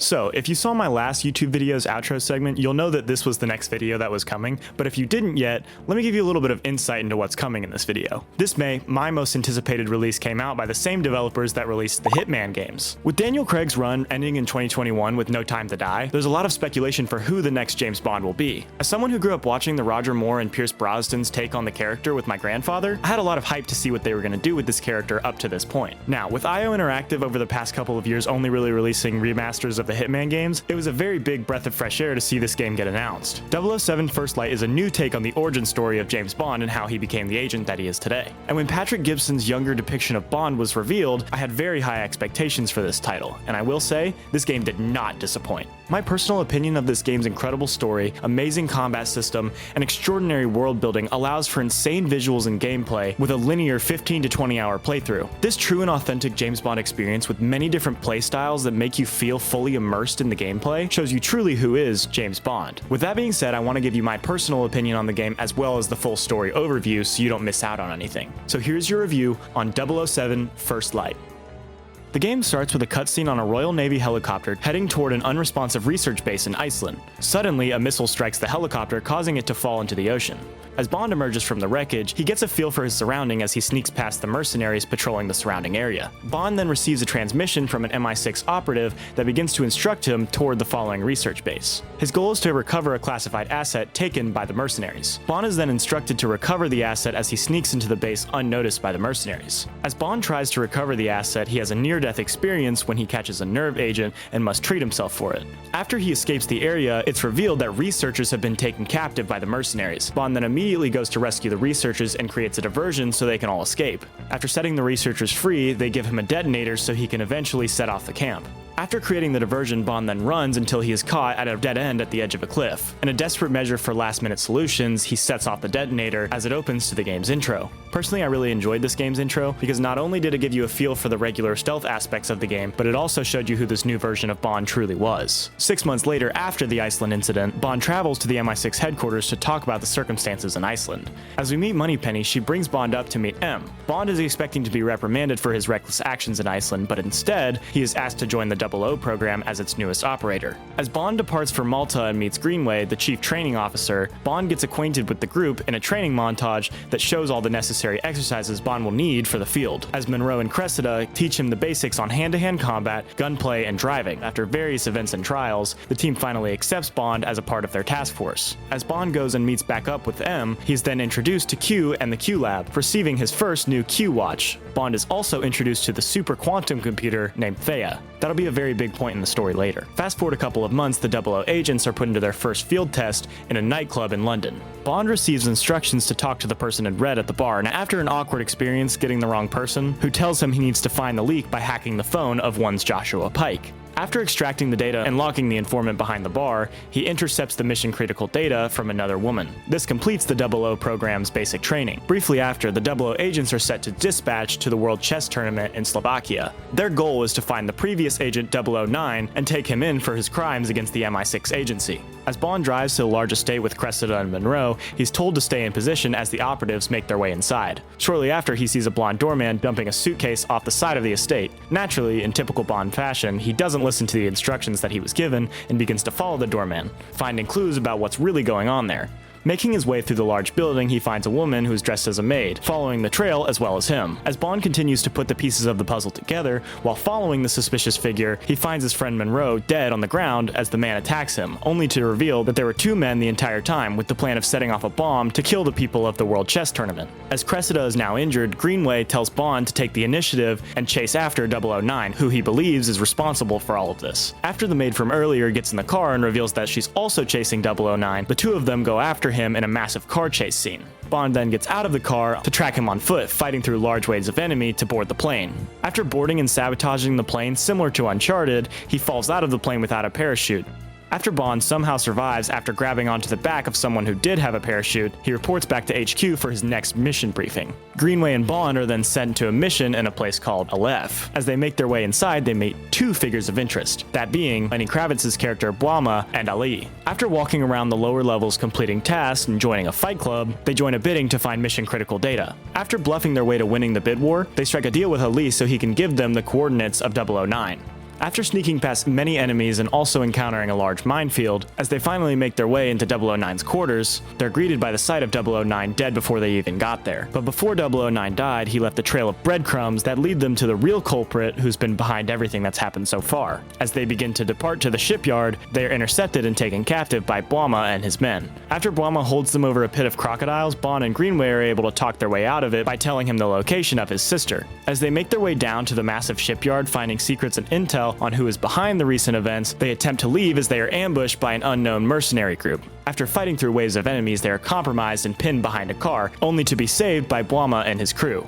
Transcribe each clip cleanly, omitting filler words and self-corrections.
So, if you saw my last YouTube video's outro segment, you'll know that this was the next video that was coming, but if you didn't yet, let me give you a little bit of insight into what's coming in this video. This May, my most anticipated release came out by the same developers that released the Hitman games. With Daniel Craig's run ending in 2021 with No Time to Die, there's a lot of speculation for who the next James Bond will be. As someone who grew up watching the Roger Moore and Pierce Brosnan's take on the character with my grandfather, I had a lot of hype to see what they were going to do with this character up to this point. Now, with IO Interactive over the past couple of years only really releasing remasters of the Hitman games, it was a very big breath of fresh air to see this game get announced. 007 First Light is a new take on the origin story of James Bond and how he became the agent that he is today. And when Patrick Gibson's younger depiction of Bond was revealed, I had very high expectations for this title, and I will say, this game did not disappoint. My personal opinion of this game's incredible story, amazing combat system, and extraordinary world building allows for insane visuals and gameplay with a linear 15 to 20 hour playthrough. This true and authentic James Bond experience with many different playstyles that make you feel fully immersed in the gameplay shows you truly who is James Bond. With that being said, I want to give you my personal opinion on the game as well as the full story overview so you don't miss out on anything. So here's your review on 007 First Light. The game starts with a cutscene on a Royal Navy helicopter heading toward an unresponsive research base in Iceland. Suddenly, a missile strikes the helicopter, causing it to fall into the ocean. As Bond emerges from the wreckage, he gets a feel for his surrounding as he sneaks past the mercenaries patrolling the surrounding area. Bond then receives a transmission from an MI6 operative that begins to instruct him toward the following research base. His goal is to recover a classified asset taken by the mercenaries. Bond is then instructed to recover the asset as he sneaks into the base unnoticed by the mercenaries. As Bond tries to recover the asset, he has a near-death experience when he catches a nerve agent and must treat himself for it. After he escapes the area, it's revealed that researchers have been taken captive by the mercenaries. Bond then immediately goes to rescue the researchers and creates a diversion so they can all escape. After setting the researchers free, they give him a detonator so he can eventually set off the camp. After creating the diversion, Bond then runs until he is caught at a dead end at the edge of a cliff. In a desperate measure for last-minute solutions, he sets off the detonator as it opens to the game's intro. Personally, I really enjoyed this game's intro because not only did it give you a feel for the regular stealth aspects of the game, but it also showed you who this new version of Bond truly was. 6 months later, after the Iceland incident, Bond travels to the MI6 headquarters to talk about the circumstances in Iceland. As we meet Moneypenny, she brings Bond up to meet M. Bond is expecting to be reprimanded for his reckless actions in Iceland, but instead, he is asked to join the 00 program as its newest operator. As Bond departs for Malta and meets Greenway, the chief training officer, Bond gets acquainted with the group in a training montage that shows all the necessary exercises Bond will need for the field, as Monroe and Cressida teach him the basics on hand-to-hand combat, gunplay, and driving. After various events and trials, the team finally accepts Bond as a part of their task force. As Bond goes and meets back up with M, he's then introduced to Q and the Q Lab, receiving his first new Q watch. Bond is also introduced to the super quantum computer named Thea. That'll be a very big point in the story later. Fast forward a couple of months, the 00 agents are put into their first field test in a nightclub in London. Bond receives instructions to talk to the person in red at the bar, and after an awkward experience getting the wrong person, who tells him he needs to find the leak by hacking the phone of one's Joshua Pike. After extracting the data and locking the informant behind the bar, he intercepts the mission-critical data from another woman. This completes the 00 program's basic training. Briefly after, the 00 agents are set to dispatch to the World Chess Tournament in Slovakia. Their goal is to find the previous agent 009 and take him in for his crimes against the MI6 agency. As Bond drives to the large estate with Cressida and Monroe, he's told to stay in position as the operatives make their way inside. Shortly after, he sees a blonde doorman dumping a suitcase off the side of the estate. Naturally, in typical Bond fashion, he doesn't listen to the instructions that he was given and begins to follow the doorman, finding clues about what's really going on there. Making his way through the large building, he finds a woman who's dressed as a maid, following the trail as well as him. As Bond continues to put the pieces of the puzzle together, while following the suspicious figure, he finds his friend Monroe dead on the ground as the man attacks him, only to reveal that there were two men the entire time with the plan of setting off a bomb to kill the people of the World Chess Tournament. As Cressida is now injured, Greenway tells Bond to take the initiative and chase after 009, who he believes is responsible for all of this. After the maid from earlier gets in the car and reveals that she's also chasing 009, the two of them go after him in a massive car chase scene. Bond then gets out of the car to track him on foot, fighting through large waves of enemy to board the plane. After boarding and sabotaging the plane similar to Uncharted, he falls out of the plane without a parachute. After Bond somehow survives after grabbing onto the back of someone who did have a parachute, he reports back to HQ for his next mission briefing. Greenway and Bond are then sent to a mission in a place called Aleph. As they make their way inside, they meet two figures of interest, that being Lenny Kravitz's character Bwama and Ali. After walking around the lower levels completing tasks and joining a fight club, they join a bidding to find mission-critical data. After bluffing their way to winning the bid war, they strike a deal with Ali so he can give them the coordinates of 009. After sneaking past many enemies and also encountering a large minefield, as they finally make their way into 009's quarters, they're greeted by the sight of 009 dead before they even got there. But before 009 died, he left a trail of breadcrumbs that lead them to the real culprit who's been behind everything that's happened so far. As they begin to depart to the shipyard, they are intercepted and taken captive by Bwama and his men. After Bwama holds them over a pit of crocodiles, Bond and Greenway are able to talk their way out of it by telling him the location of his sister. As they make their way down to the massive shipyard, finding secrets and intel on who is behind the recent events, they attempt to leave as they are ambushed by an unknown mercenary group. After fighting through waves of enemies, they are compromised and pinned behind a car, only to be saved by Bwama and his crew.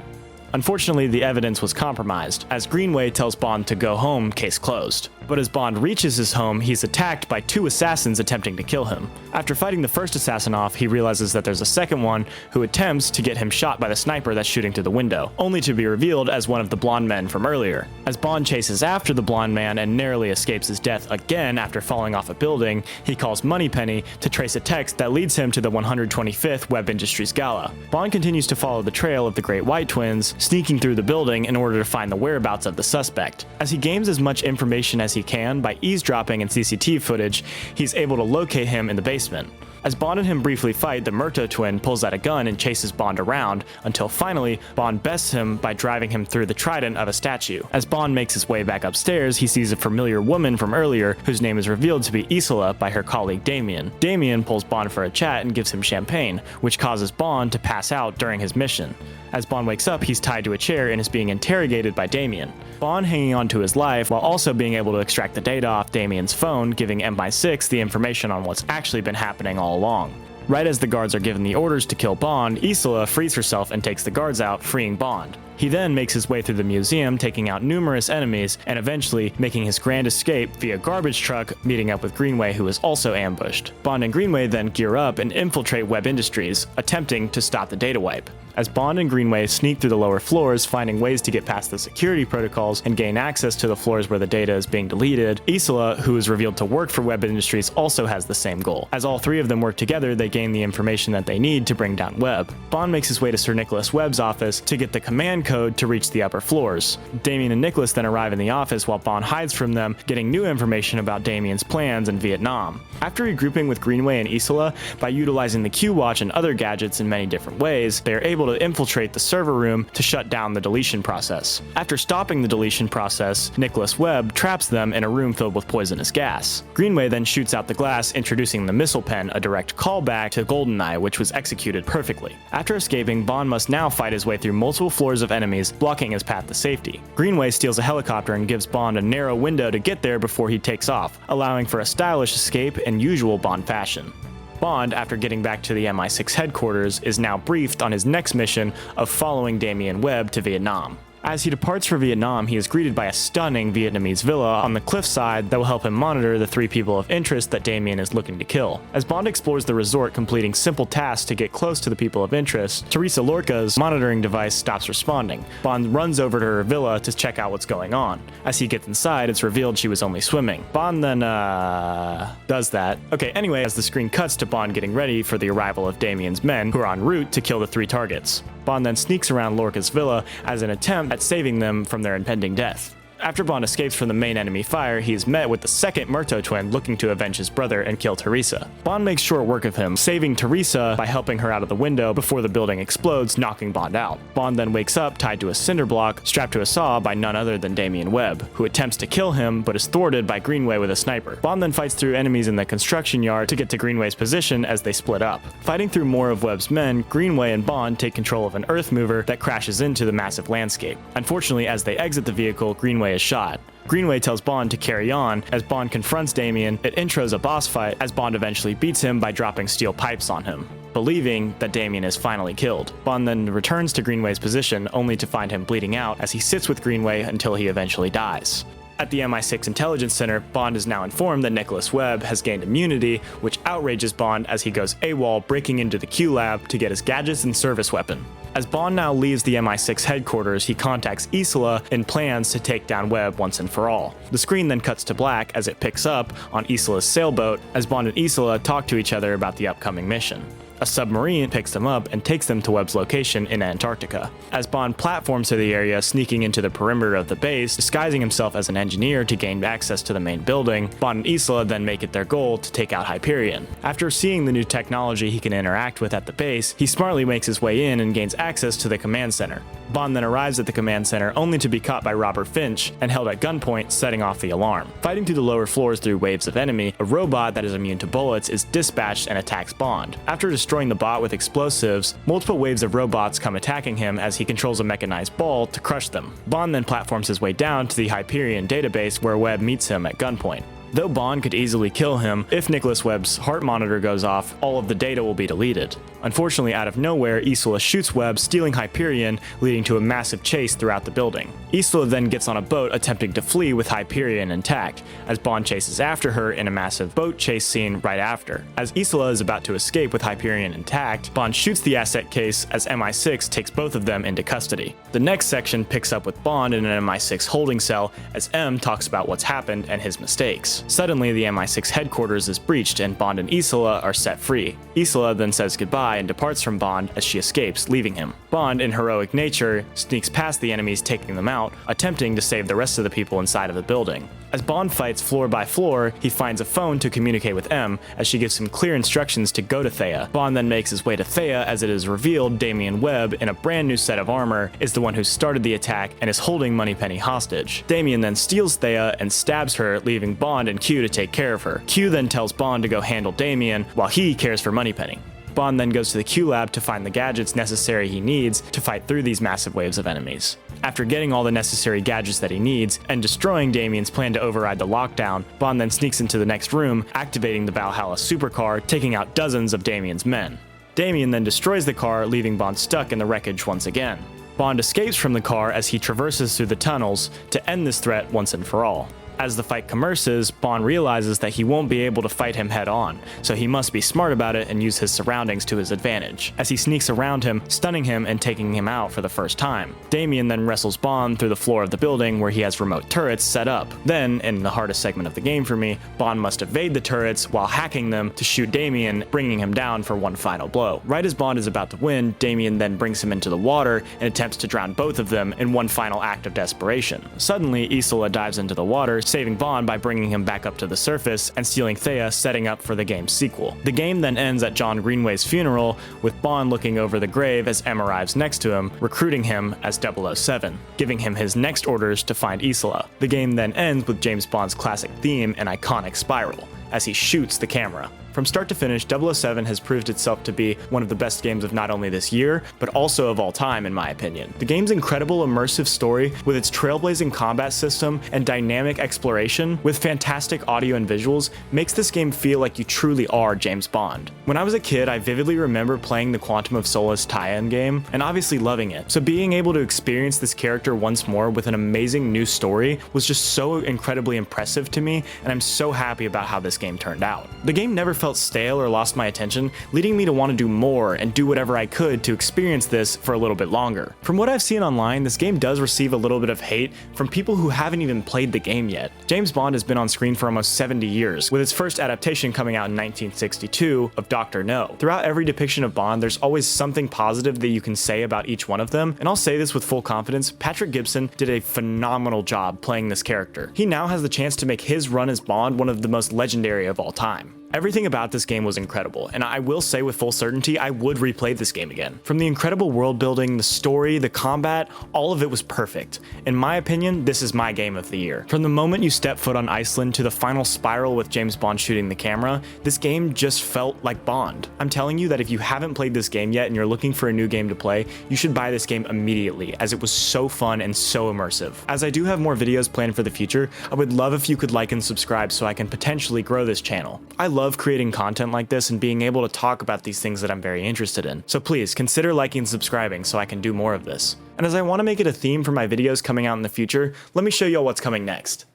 Unfortunately, the evidence was compromised, as Greenway tells Bond to go home, case closed. But as Bond reaches his home, he's attacked by 2 assassins attempting to kill him. After fighting the first assassin off, he realizes that there's a second one who attempts to get him shot by the sniper that's shooting through the window, only to be revealed as one of the blonde men from earlier. As Bond chases after the blonde man and narrowly escapes his death again after falling off a building, he calls Moneypenny to trace a text that leads him to the 125th Webb Industries Gala. Bond continues to follow the trail of the Great White Twins, sneaking through the building in order to find the whereabouts of the suspect. As he gains as much information as he can by eavesdropping and CCTV footage, he's able to locate him in the basement. As Bond and him briefly fight, the Murtaugh twin pulls out a gun and chases Bond around, until finally, Bond bests him by driving him through the trident of a statue. As Bond makes his way back upstairs, he sees a familiar woman from earlier, whose name is revealed to be Isola by her colleague Damien. Damien pulls Bond for a chat and gives him champagne, which causes Bond to pass out during his mission. As Bond wakes up, he's tied to a chair and is being interrogated by Damien. Bond hanging on to his life while also being able to extract the data off Damien's phone, giving MI6 the information on what's actually been happening all along. Right as the guards are given the orders to kill Bond, Isola frees herself and takes the guards out, freeing Bond. He then makes his way through the museum, taking out numerous enemies, and eventually making his grand escape via garbage truck, meeting up with Greenway, who is also ambushed. Bond and Greenway then gear up and infiltrate Webb Industries, attempting to stop the data wipe. As Bond and Greenway sneak through the lower floors, finding ways to get past the security protocols and gain access to the floors where the data is being deleted, Isola, who is revealed to work for Webb Industries, also has the same goal. As all 3 of them work together, they gain the information that they need to bring down Webb. Bond makes his way to Sir Nicholas Webb's office to get the command code to reach the upper floors. Damien and Nicholas then arrive in the office while Bond hides from them, getting new information about Damien's plans in Vietnam. After regrouping with Greenway and Isola, by utilizing the Q-Watch and other gadgets in many different ways, they are able to infiltrate the server room to shut down the deletion process. After stopping the deletion process, Nicholas Webb traps them in a room filled with poisonous gas. Greenway then shoots out the glass, introducing the missile pen, a direct callback to GoldenEye, which was executed perfectly. After escaping, Bond must now fight his way through multiple floors of enemies, blocking his path to safety. Greenway steals a helicopter and gives Bond a narrow window to get there before he takes off, allowing for a stylish escape in usual Bond fashion. Bond, after getting back to the MI6 headquarters, is now briefed on his next mission of following Damien Webb to Vietnam. As he departs for Vietnam, he is greeted by a stunning Vietnamese villa on the cliffside that will help him monitor the 3 people of interest that Damien is looking to kill. As Bond explores the resort, completing simple tasks to get close to the people of interest, Teresa Lorca's monitoring device stops responding. Bond runs over to her villa to check out what's going on. As he gets inside, it's revealed she was only swimming. Bond then, does that. Okay, anyway, as the screen cuts to Bond getting ready for the arrival of Damien's men, who are en route to kill the 3 targets. Bond then sneaks around Lorca's villa as an attempt at saving them from their impending death. After Bond escapes from the main enemy fire, he is met with the second Murtaugh twin looking to avenge his brother and kill Teresa. Bond makes short work of him, saving Teresa by helping her out of the window before the building explodes, knocking Bond out. Bond then wakes up tied to a cinder block, strapped to a saw by none other than Damien Webb, who attempts to kill him but is thwarted by Greenway with a sniper. Bond then fights through enemies in the construction yard to get to Greenway's position as they split up. Fighting through more of Webb's men, Greenway and Bond take control of an earth mover that crashes into the massive landscape. Unfortunately, as they exit the vehicle, Greenway is shot. Greenway tells Bond to carry on. As Bond confronts Damien, it intros a boss fight as Bond eventually beats him by dropping steel pipes on him, believing that Damien is finally killed. Bond then returns to Greenway's position only to find him bleeding out as he sits with Greenway until he eventually dies. At the MI6 Intelligence Center, Bond is now informed that Nicholas Webb has gained immunity, which outrages Bond as he goes AWOL, breaking into the Q Lab to get his gadgets and service weapon. As Bond now leaves the MI6 headquarters, he contacts Isola and plans to take down Webb once and for all. The screen then cuts to black as it picks up on Isola's sailboat as Bond and Isola talk to each other about the upcoming mission. A submarine picks them up and takes them to Webb's location in Antarctica. As Bond platforms to the area, sneaking into the perimeter of the base, disguising himself as an engineer to gain access to the main building, Bond and Isla then make it their goal to take out Hyperion. After seeing the new technology he can interact with at the base, he smartly makes his way in and gains access to the command center. Bond then arrives at the command center only to be caught by Robert Finch and held at gunpoint, setting off the alarm. Fighting through the lower floors through waves of enemy, a robot that is immune to bullets is dispatched and attacks Bond. After destroying the bot with explosives, multiple waves of robots come attacking him as he controls a mechanized ball to crush them. Bond then platforms his way down to the Hyperion database where Webb meets him at gunpoint. Though Bond could easily kill him, if Nicholas Webb's heart monitor goes off, all of the data will be deleted. Unfortunately, out of nowhere, Isla shoots Webb, stealing Hyperion, leading to a massive chase throughout the building. Isla then gets on a boat attempting to flee with Hyperion intact, as Bond chases after her in a massive boat chase scene right after. As Isla is about to escape with Hyperion intact, Bond shoots the asset case as MI6 takes both of them into custody. The next section picks up with Bond in an MI6 holding cell as M talks about what's happened and his mistakes. Suddenly, the MI6 headquarters is breached and Bond and Isla are set free. Isla then says goodbye and departs from Bond as she escapes, leaving him. Bond, in heroic nature, sneaks past the enemies, taking them out, attempting to save the rest of the people inside of the building. As Bond fights floor by floor, he finds a phone to communicate with M as she gives him clear instructions to go to Thea. Bond then makes his way to Thea as it is revealed Damian Webb, in a brand new set of armor, is the one who started the attack and is holding Moneypenny hostage. Damian then steals Thea and stabs her, leaving Bond and Q to take care of her. Q then tells Bond to go handle Damian while he cares for Moneypenny. Bond then goes to the Q lab to find the gadgets necessary he needs to fight through these massive waves of enemies. After getting all the necessary gadgets that he needs and destroying Damian's plan to override the lockdown, Bond then sneaks into the next room, activating the Valhalla supercar, taking out dozens of Damian's men. Damian then destroys the car, leaving Bond stuck in the wreckage once again. Bond escapes from the car as he traverses through the tunnels to end this threat once and for all. As the fight commences, Bond realizes that he won't be able to fight him head on, so he must be smart about it and use his surroundings to his advantage, as he sneaks around him, stunning him and taking him out for the first time. Damian then wrestles Bond through the floor of the building where he has remote turrets set up. Then, in the hardest segment of the game for me, Bond must evade the turrets while hacking them to shoot Damian, bringing him down for one final blow. Right as Bond is about to win, Damian then brings him into the water and attempts to drown both of them in one final act of desperation. Suddenly, Isla dives into the water, saving Bond by bringing him back up to the surface and stealing Thea, setting up for the game's sequel. The game then ends at John Greenway's funeral, with Bond looking over the grave as M arrives next to him, recruiting him as 007, giving him his next orders to find Isla. The game then ends with James Bond's classic theme and iconic spiral, as he shoots the camera. From start to finish, 007 has proved itself to be one of the best games of not only this year, but also of all time in my opinion. The game's incredible immersive story, with its trailblazing combat system and dynamic exploration, with fantastic audio and visuals, makes this game feel like you truly are James Bond. When I was a kid, I vividly remember playing the Quantum of Solace tie-in game, and obviously loving it. So being able to experience this character once more with an amazing new story was just so incredibly impressive to me, and I'm so happy about how this game turned out. The game never felt stale or lost my attention, leading me to want to do more and do whatever I could to experience this for a little bit longer. From what I've seen online, this game does receive a little bit of hate from people who haven't even played the game yet. James Bond has been on screen for almost 70 years, with its first adaptation coming out in 1962 of Dr. No. Throughout every depiction of Bond, there's always something positive that you can say about each one of them, and I'll say this with full confidence, Patrick Gibson did a phenomenal job playing this character. He now has the chance to make his run as Bond one of the most legendary of all time. Everything about this game was incredible, and I will say with full certainty I would replay this game again. From the incredible world building, the story, the combat, all of it was perfect. In my opinion, this is my game of the year. From the moment you step foot on Iceland to the final spiral with James Bond shooting the camera, this game just felt like Bond. I'm telling you that if you haven't played this game yet and you're looking for a new game to play, you should buy this game immediately, as it was so fun and so immersive. As I do have more videos planned for the future, I would love if you could like and subscribe so I can potentially grow this channel. I love creating content like this and being able to talk about these things that I'm very interested in. So please consider liking and subscribing so I can do more of this. And as I want to make it a theme for my videos coming out in the future, let me show you all what's coming next.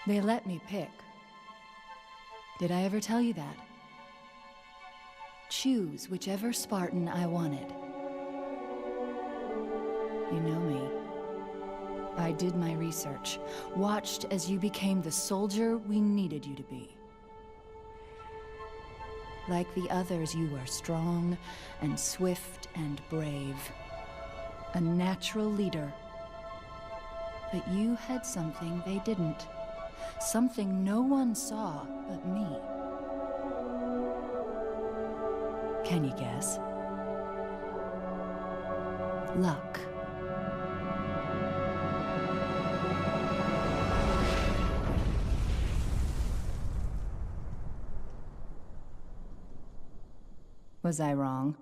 They let me pick. Did I ever tell you that? Choose whichever Spartan I wanted. You know me. I did my research, watched as you became the soldier we needed you to be. Like the others, you are strong and swift and brave. A natural leader. But you had something they didn't. Something no one saw but me. Can you guess? Luck. Was I wrong?